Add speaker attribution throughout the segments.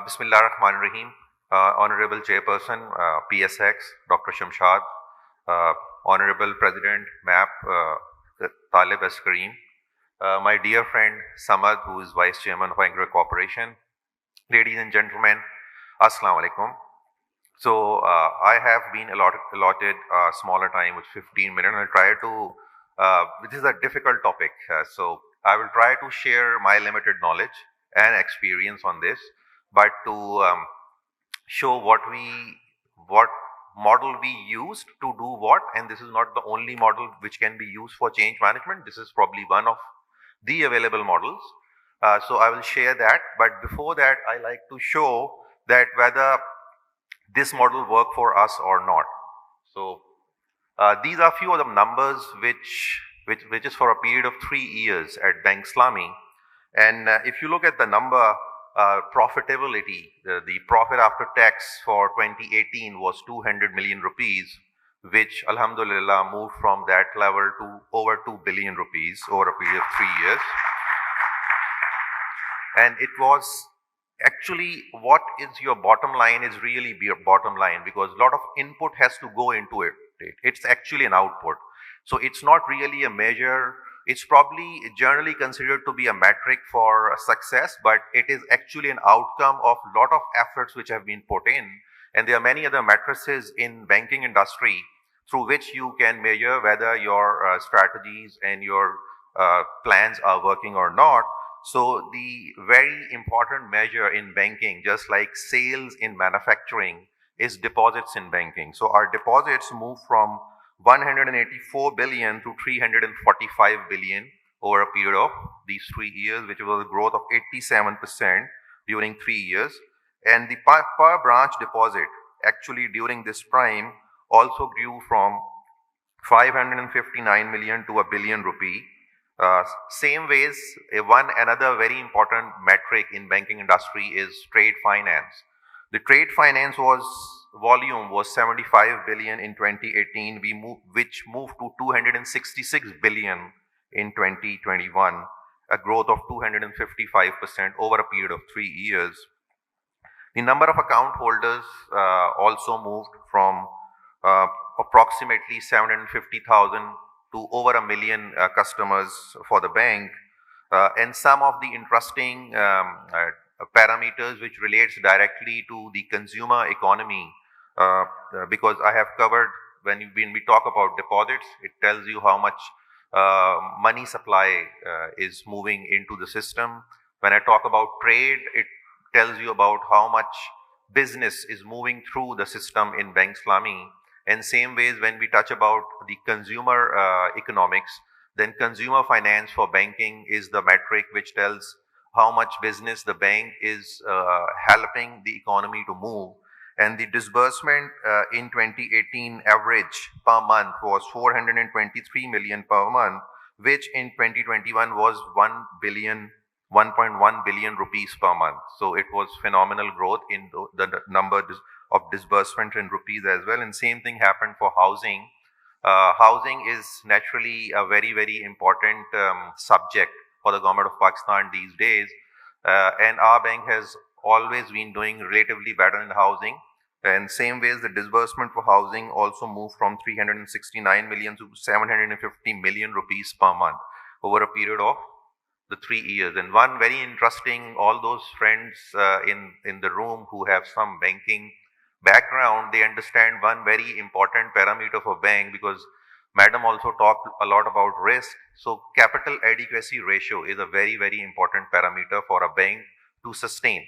Speaker 1: Bismillah ar-Rahman ar-Rahim. Honorable Chairperson, PSX, Dr. Shamshad, Honorable President, MAP, Talib Kareem, my dear friend Samad, who is Vice Chairman of Anglo Corporation, ladies and gentlemen, Assalamu alaikum. So I have been allotted smaller time with 15 minutes. I'll try to, this is a difficult topic, so I will try to share my limited knowledge and experience on this, but to show what model we used to do what, and this is not the only model which can be used for change management. This is probably one of the available models. So I will share that, but before that I like to show that whether this model work for us or not. So these are few of the numbers which is for a period of 3 years at Bank Islami. And if you look at the number, profitability, the profit after tax for 2018 was 200 million rupees, which alhamdulillah moved from that level to over 2 billion rupees over a period of 3 years. And it was actually, what is your bottom line is really your bottom line, because a lot of input has to go into it. It's actually an output. So it's not really a measure. It's probably generally considered to be a metric for success, but it is actually an outcome of a lot of efforts which have been put in. And there are many other matrices in banking industry through which you can measure whether your strategies and your plans are working or not. So the very important measure in banking, just like sales in manufacturing, is deposits in banking. So our deposits move from 184 billion to 345 billion over a period of these 3 years, which was a growth of 87% during 3 years. And the per branch deposit actually during this prime also grew from 559 million to a billion rupee. Same ways, another very important metric in banking industry is trade finance. The trade finance volume was 75 billion in 2018, which moved to 266 billion in 2021, a growth of 255% over a period of 3 years. The number of account holders also moved from approximately 750,000 to over 1 million customers for the bank. And some of the interesting parameters which relates directly to the consumer economy, because I have covered, when we talk about deposits, it tells you how much money supply is moving into the system. When I talk about trade, it tells you about how much business is moving through the system in Bank Islami. And same ways, when we touch about the consumer economics, then consumer finance for banking is the metric which tells how much business the bank is helping the economy to move. And the disbursement in 2018 average per month was 423 million per month, which in 2021 was 1.1 billion rupees per month. So it was phenomenal growth in the number of disbursement in rupees as well. And same thing happened for housing. Housing is naturally a very, very important subject for the government of Pakistan these days. And our bank has always been doing relatively better in housing. And same ways, the disbursement for housing also moved from 369 million to 750 million rupees per month over a period of the 3 years. And one very interesting, all those friends in the room who have some banking background, they understand one very important parameter for bank, because Madam also talked a lot about risk. So capital adequacy ratio is a very, very important parameter for a bank to sustain.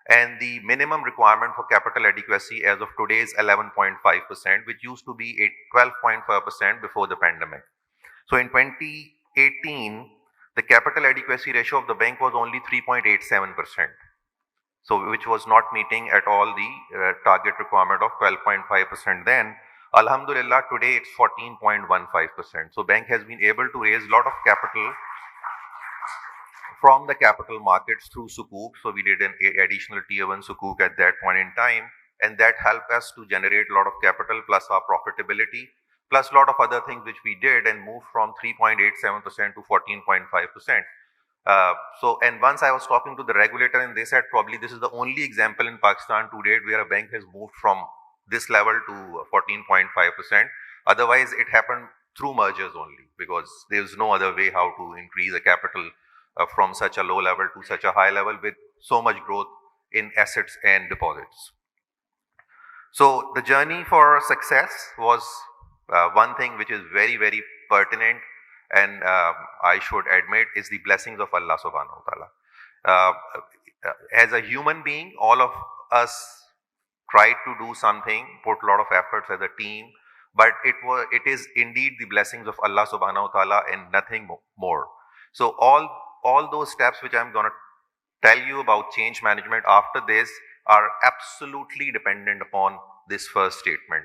Speaker 1: And the minimum requirement for capital adequacy as of today is 11.5%, which used to be 12.5% before the pandemic. So in 2018, the capital adequacy ratio of the bank was only 3.87%. So which was not meeting at all the target requirement of 12.5% then. Alhamdulillah, today it's 14.15%. So bank has been able to raise a lot of capital from the capital markets through sukuk. So we did an additional tier 1 sukuk at that point in time, and that helped us to generate a lot of capital plus our profitability, plus a lot of other things which we did, and moved from 3.87% to 14.5%. And once I was talking to the regulator, and they said probably this is the only example in Pakistan to date where a bank has moved from this level to 14.5%. Otherwise, it happened through mergers only, because there's no other way how to increase a capital from such a low level to such a high level with so much growth in assets and deposits. So the journey for success was one thing which is very, very pertinent, and I should admit is the blessings of Allah subhanahu wa ta'ala. Uh, as a human being, all of us tried to do something, put a lot of efforts as a team, but it is indeed the blessings of Allah subhanahu wa ta'ala and nothing more. So all those steps which I'm going to tell you about change management after this are absolutely dependent upon this first statement.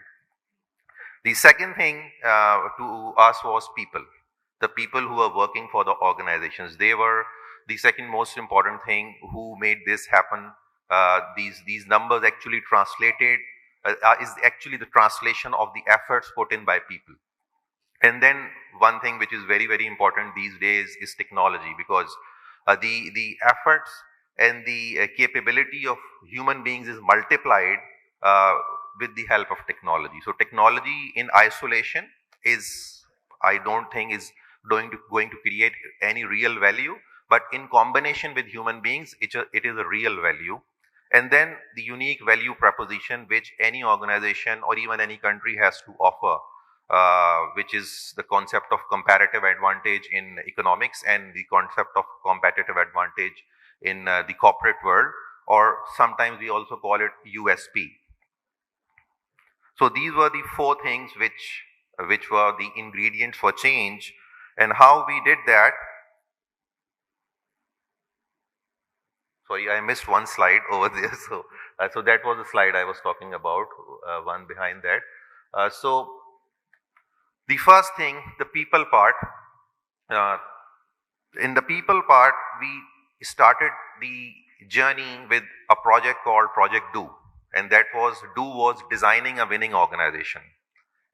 Speaker 1: The second thing to us was people. The people who are working for the organizations. They were the second most important thing who made this happen. These numbers actually translated is actually the translation of the efforts put in by people. And then one thing which is very, very important these days is technology, because the efforts and the capability of human beings is multiplied with the help of technology. So technology in isolation is, I don't think, is going to create any real value, but in combination with human beings, it is a real value. And then the unique value proposition which any organization or even any country has to offer, which is the concept of comparative advantage in economics and the concept of competitive advantage in the corporate world, or sometimes we also call it USP. So these were the four things which were the ingredients for change, and how we did that. Sorry, I missed one slide over there. So that was the slide I was talking about, one behind that. So the first thing, the people part. In the people part, we started the journey with a project called Project Do. And that was designing a winning organization.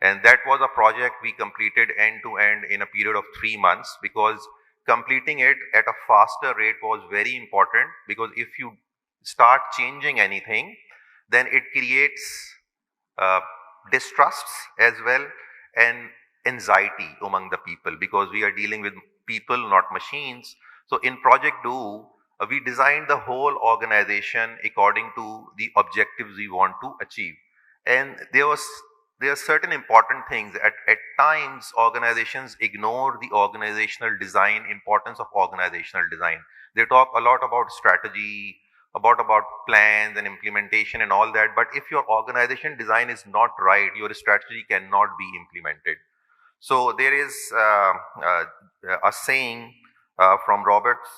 Speaker 1: And that was a project we completed end to end in a period of 3 months, because completing it at a faster rate was very important, because if you start changing anything, then it creates distrusts as well and anxiety among the people, because we are dealing with people, not machines. So in Project Do, we designed the whole organization according to the objectives we want to achieve. And there are certain important things. At times, organizations ignore the organizational design, importance of organizational design. They talk a lot about strategy, about plans and implementation and all that. But if your organization design is not right, your strategy cannot be implemented. So there is a saying from Roberts,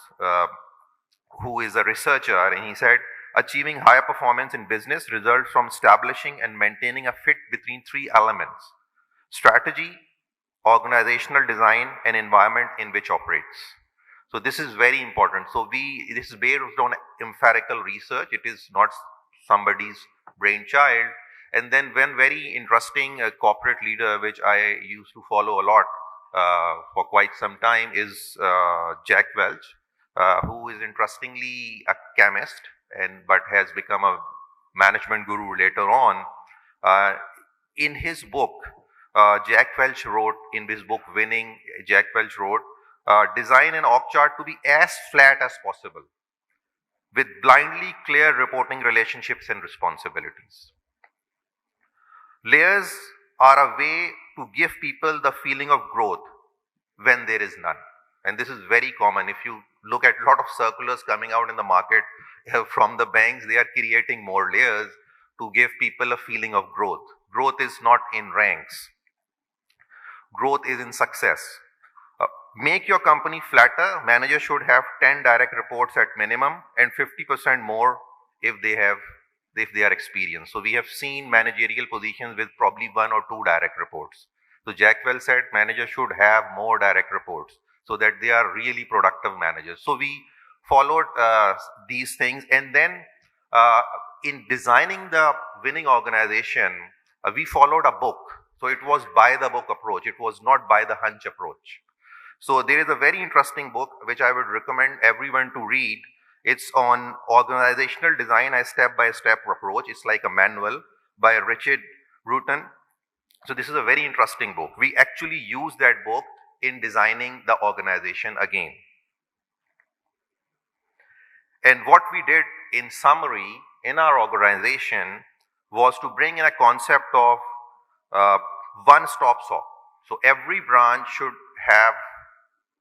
Speaker 1: who is a researcher, and he said, achieving higher performance in business results from establishing and maintaining a fit between three elements: strategy, organizational design, and environment in which operates. So this is very important. So this is based on empirical research. It is not somebody's brainchild. And then one very interesting corporate leader, which I used to follow a lot for quite some time, is Jack Welch, who is interestingly a chemist but has become a management guru later on. In his book, Jack Welch wrote, in his book Winning, Jack Welch wrote, design an org chart to be as flat as possible, with blindly clear reporting relationships and responsibilities. Layers are a way to give people the feeling of growth when there is none. And this is very common. If you look at a lot of circulars coming out in the market from the banks, they are creating more layers to give people a feeling of growth. Growth is not in ranks. Growth is in success. Make your company flatter. Managers should have 10 direct reports at minimum and 50% more if they are experienced. So we have seen managerial positions with probably 1 or 2 direct reports. So Jack Welch said managers should have more direct reports so that they are really productive managers. So we followed these things, and then in designing the winning organization, we followed a book. So it was by the book approach. It was not by the hunch approach. So there is a very interesting book which I would recommend everyone to read. It's on organizational design, a step-by-step approach. It's like a manual by Richard Rutan. So this is a very interesting book. We actually use that book in designing the organization again. And what we did in summary in our organization was to bring in a concept of one-stop shop. So every branch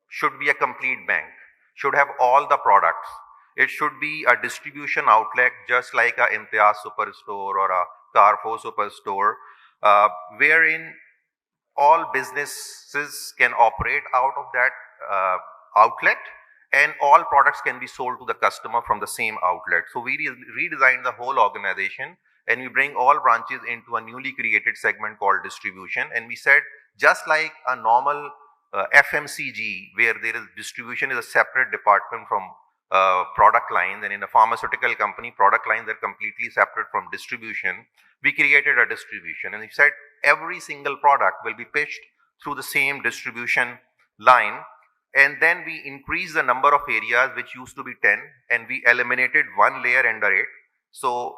Speaker 1: should be a complete bank, should have all the products. It should be a distribution outlet just like a Imtiaz Superstore or a Carrefour Superstore, wherein all businesses can operate out of that outlet, and all products can be sold to the customer from the same outlet. So we redesigned the whole organization, and we bring all branches into a newly created segment called distribution. And we said, just like a normal FMCG, where there is distribution is a separate department from product lines, and in a pharmaceutical company, product lines are completely separate from distribution. We created a distribution, and we said every single product will be pitched through the same distribution line. And then we increased the number of areas, which used to be 10, and we eliminated one layer under it. So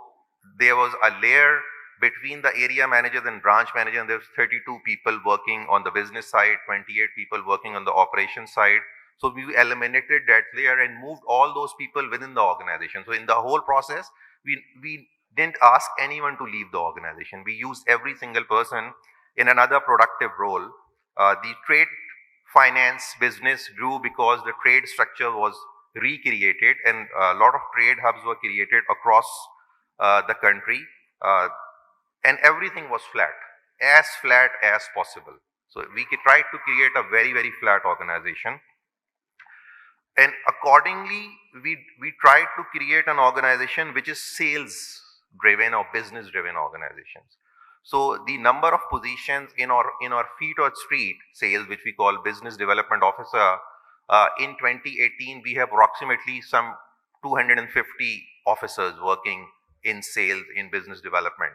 Speaker 1: there was a layer between the area managers and branch manager, and there's 32 people working on the business side, 28 people working on the operations side. So we eliminated that layer and moved all those people within the organization. So in the whole process, we didn't ask anyone to leave the organization. We used every single person in another productive role. The trade finance business grew because the trade structure was recreated, and a lot of trade hubs were created across the country, and everything was flat as possible. So we tried to create a very, very flat organization. And accordingly, we tried to create an organization which is sales driven or business driven organizations. So the number of positions in our feet or street sales, which we call business development officer, in 2018 we have approximately some 250 officers working in sales in business development,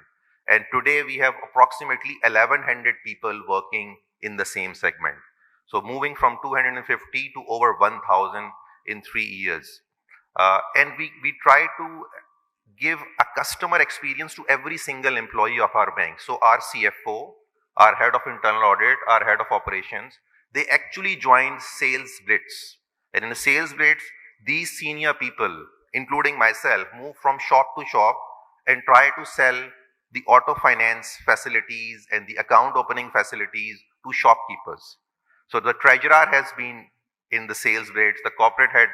Speaker 1: and today we have approximately 1100 people working in the same segment. So moving from 250 to over 1000 in 3 years. And we try to give a customer experience to every single employee of our bank. So our CFO, our head of internal audit, our head of operations, they actually joined sales blitz. And in the sales blitz, these senior people, including myself, move from shop to shop and try to sell the auto finance facilities and the account opening facilities to shopkeepers. So the treasurer has been in the sales blitz, the corporate head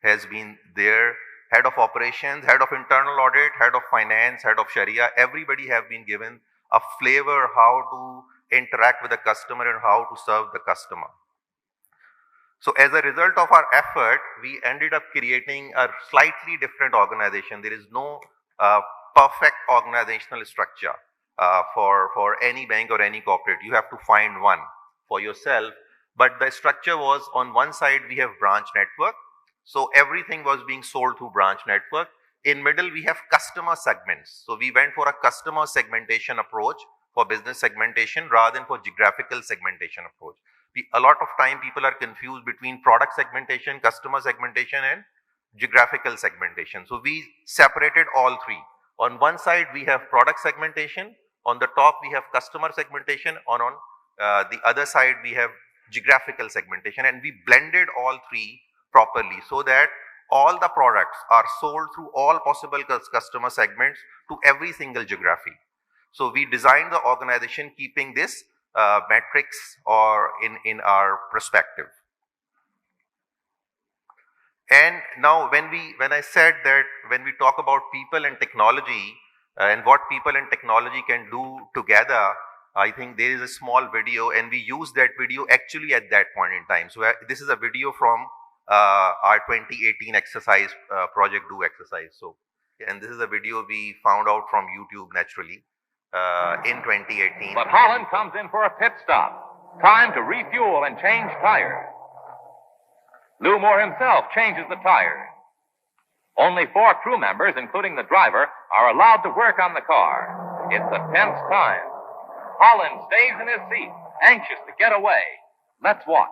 Speaker 1: has been there, head of operations, head of internal audit, head of finance, head of Sharia, everybody have been given a flavor how to interact with the customer and how to serve the customer. So as a result of our effort, we ended up creating a slightly different organization. There is no perfect organizational structure for any bank or any corporate. You have to find one for yourself. But the structure was, on one side we have branch network. So everything was being sold through branch network. In middle, we have customer segments. So we went for a customer segmentation approach for business segmentation rather than for geographical segmentation approach. A lot of time people are confused between product segmentation, customer segmentation, and geographical segmentation. So we separated all three. On one side, we have product segmentation. On the top, we have customer segmentation. On the other side, we have geographical segmentation. And we blended all three properly so that all the products are sold through all possible customer segments to every single geography. So we designed the organization keeping this metrics or in our perspective. And now when I said that when we talk about people and technology and what people and technology can do together, I think there is a small video, and we use that video actually at that point in time. So this is a video from our 2018 exercise, Project Do exercise. So, and this is a video we found out from YouTube naturally in 2018.
Speaker 2: But Holland comes in for a pit stop. Time to refuel and change tires. Lou Moore himself changes the tires. Only 4 crew members, including the driver, are allowed to work on the car. It's a tense time. Holland stays in his seat, anxious to get away. Let's watch.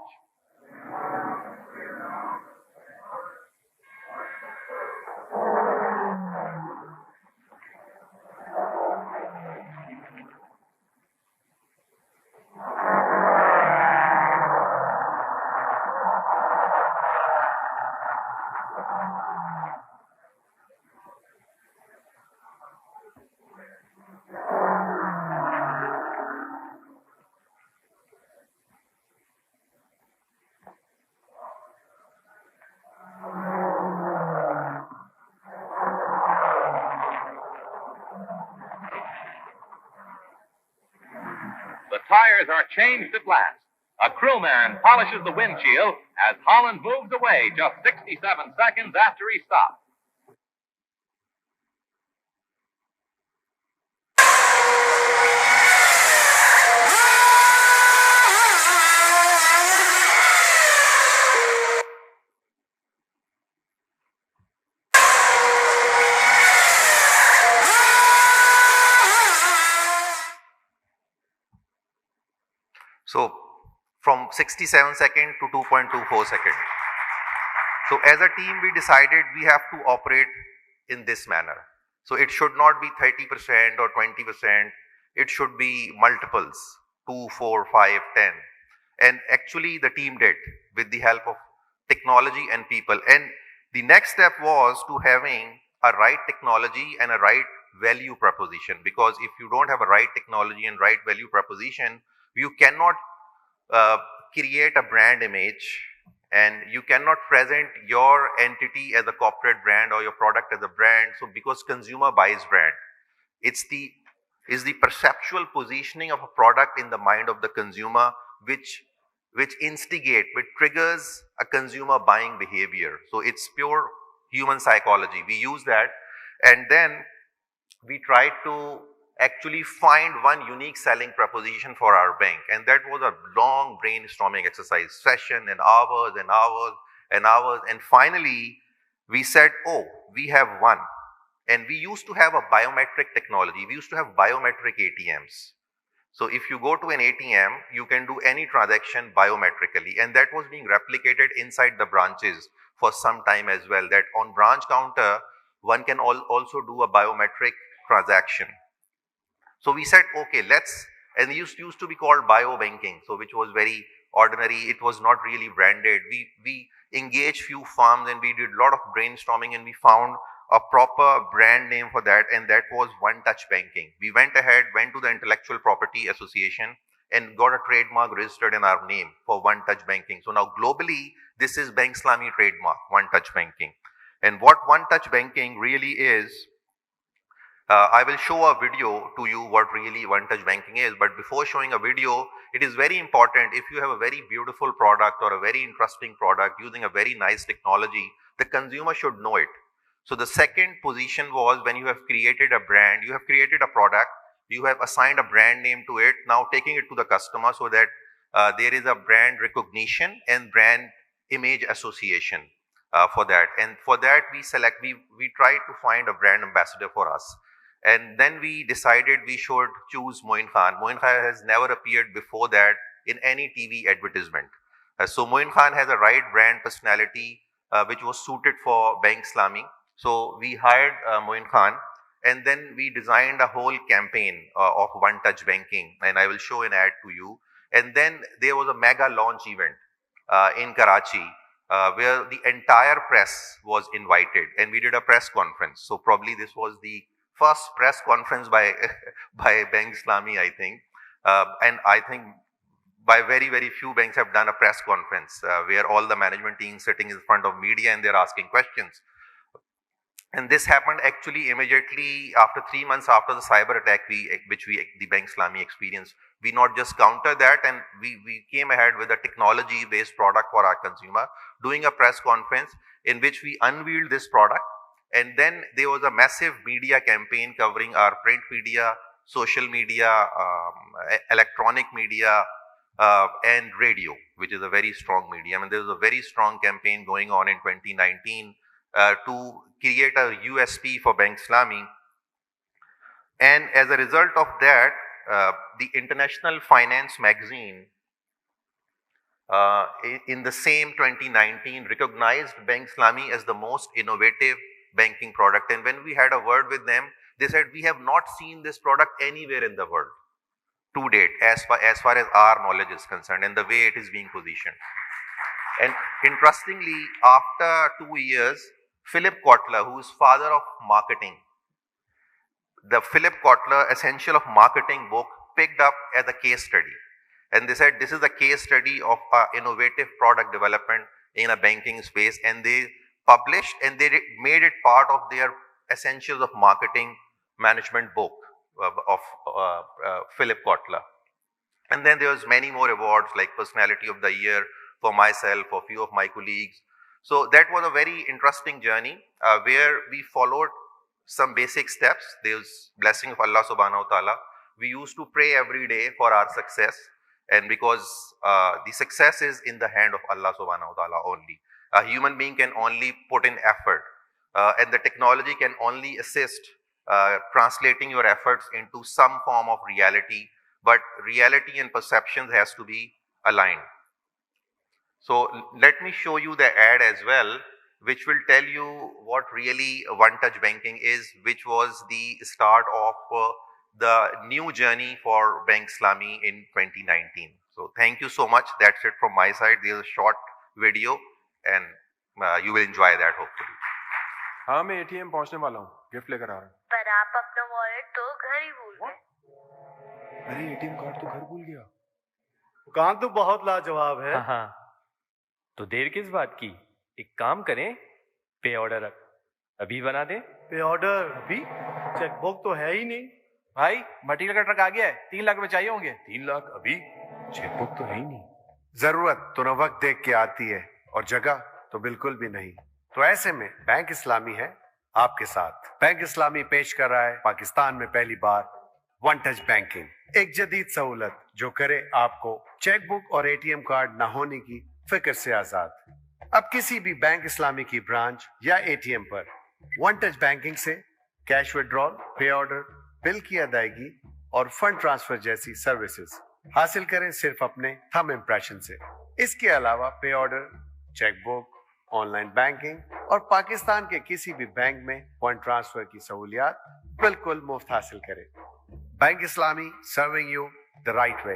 Speaker 2: tires are changed at last. A crewman polishes the windshield as Holland moves away just 67 seconds after he stopped.
Speaker 1: So from 67 seconds to 2.24 seconds. So as a team, we decided we have to operate in this manner. So it should not be 30% or 20%. It should be multiples, 2, 4, 5, 10. And actually the team did with the help of technology and people. And the next step was to having a right technology and a right value proposition. Because if you don't have a right technology and right value proposition, you cannot create a brand image, and you cannot present your entity as a corporate brand or your product as a brand. So because consumer buys brand, it's the perceptual positioning of a product in the mind of the consumer which triggers a consumer buying behavior. So it's pure human psychology. We use that, and then we try to actually find one unique selling proposition for our bank. And that was a long brainstorming exercise session, and hours and hours and hours. And finally, we said, oh, we have one. And we used to have a biometric technology. We used to have biometric ATMs. So if you go to an ATM, you can do any transaction biometrically. And that was being replicated inside the branches for some time as well. That on branch counter, one can also do a biometric transaction. So we said, okay, and it used to be called biobanking, so which was very ordinary. It was not really branded. We engaged few firms and we did a lot of brainstorming, and we found a proper brand name for that, and that was One Touch Banking. We went to the Intellectual Property Association and got a trademark registered in our name for One Touch Banking. So now globally, this is Bank Islami trademark, One Touch Banking. And what One Touch Banking really is, I will show a video to you what really One Touch Banking is. But before showing a video, it is very important, if you have a very beautiful product or a very interesting product using a very nice technology, the consumer should know it. So the second position was, when you have created a brand, you have created a product, you have assigned a brand name to it, now taking it to the customer so that there is a brand recognition and brand image association for that. And for that, we try to find a brand ambassador for us. And then we decided we should choose Moin Khan. Moin Khan has never appeared before that in any TV advertisement. So Moin Khan has a right brand personality which was suited for Bank Islami. So we hired Moin Khan, and then we designed a whole campaign of One Touch Banking, and I will show an ad to you. And then there was a mega launch event in Karachi where the entire press was invited, and we did a press conference. So probably this was the first press conference by Bank Islami, I think. And I think by very, very few banks have done a press conference where all the management team sitting in front of media and they're asking questions. And this happened actually immediately after 3 months after the cyber attack the Bank Islami experienced. We not just counter that, and we came ahead with a technology-based product for our consumer, doing a press conference in which we unveiled this product. And then there was a massive media campaign covering our print media, social media, electronic media, and radio, which is a very strong medium. And there was a very strong campaign going on in 2019 to create a USP for Bank Islami. And as a result of that, the International Finance magazine in the same 2019 recognized Bank Islami as the most innovative banking product. And when we had a word with them, they said, we have not seen this product anywhere in the world to date, as far as our knowledge is concerned, and the way it is being positioned. And interestingly, after 2 years, Philip Kotler, who is father of marketing, the Philip Kotler Essential of Marketing book picked up as a case study. And they said, this is a case study of innovative product development in a banking space. And they published and they made it part of their Essentials of Marketing Management book of Philip Kotler. And then there was many more awards like Personality of the Year for myself, for few of my colleagues. So that was a very interesting journey where we followed some basic steps. There's blessing of Allah subhanahu wa ta'ala. We used to pray every day for our success, and because the success is in the hand of Allah subhanahu wa ta'ala only. A human being can only put in effort, and the technology can only assist translating your efforts into some form of reality, but reality and perceptions has to be aligned. So let me show you the ad as well, which will tell you what really one-touch banking is, which was the start of the new journey for Bank Islami in 2019. So thank you so much. That's it from my side. There's a short video and you will enjoy that hopefully.
Speaker 3: हाँ मैं ATM पहुंचने वाला हूँ, gift लेकर आ रहा हूँ।
Speaker 4: पर आप अपना वॉलेट तो घर ही भूल गए।
Speaker 3: अरे एटीएम कार्ड तो घर भूल गया।
Speaker 5: दुकान तो बहुत लाजवाब है।
Speaker 6: हाँ तो देर किस बात की, एक काम करें, पे ऑर्डर अभी बना दें।
Speaker 5: पे ऑर्डर अभी? चेकबुक तो है ही नहीं।
Speaker 7: भाई मटेरियल का ट्रक आ गया है, 3 लाख रुपए चाहिए होंगे।
Speaker 3: 3 लाख अभी? चेकबुक तो है ही नहीं।
Speaker 8: जरूरत तो न वक्त देख के आती है और जगह तो बिल्कुल भी नहीं। तो ऐसे में बैंक इस्लामी है आपके साथ। बैंक इस्लामी पेश कर रहा है पाकिस्तान में पहली बार वन टच बैंकिंग, एक जदीद सहूलत जो करे आपको चेकबुक और एटीएम कार्ड ना होने की फिक्र से आजाद। अब किसी भी बैंक इस्लामी की ब्रांच या एटीएम पर वन टच बैंकिंग से कैश विड्रॉल, पे ऑर्डर, बिल की अदायगी और फंड ट्रांसफर जैसी सर्विसेज हासिल करें सिर्फ अपने थंब इम्प्रेशन से। इसके अलावा पे ऑर्डर, चेकबुक, ऑनलाइन बैंकिंग और पाकिस्तान के किसी भी बैंक में फंड ट्रांसफर की सहूलियात बिल्कुल मुफ्त हासिल करें। Bank Islami serving you the right way.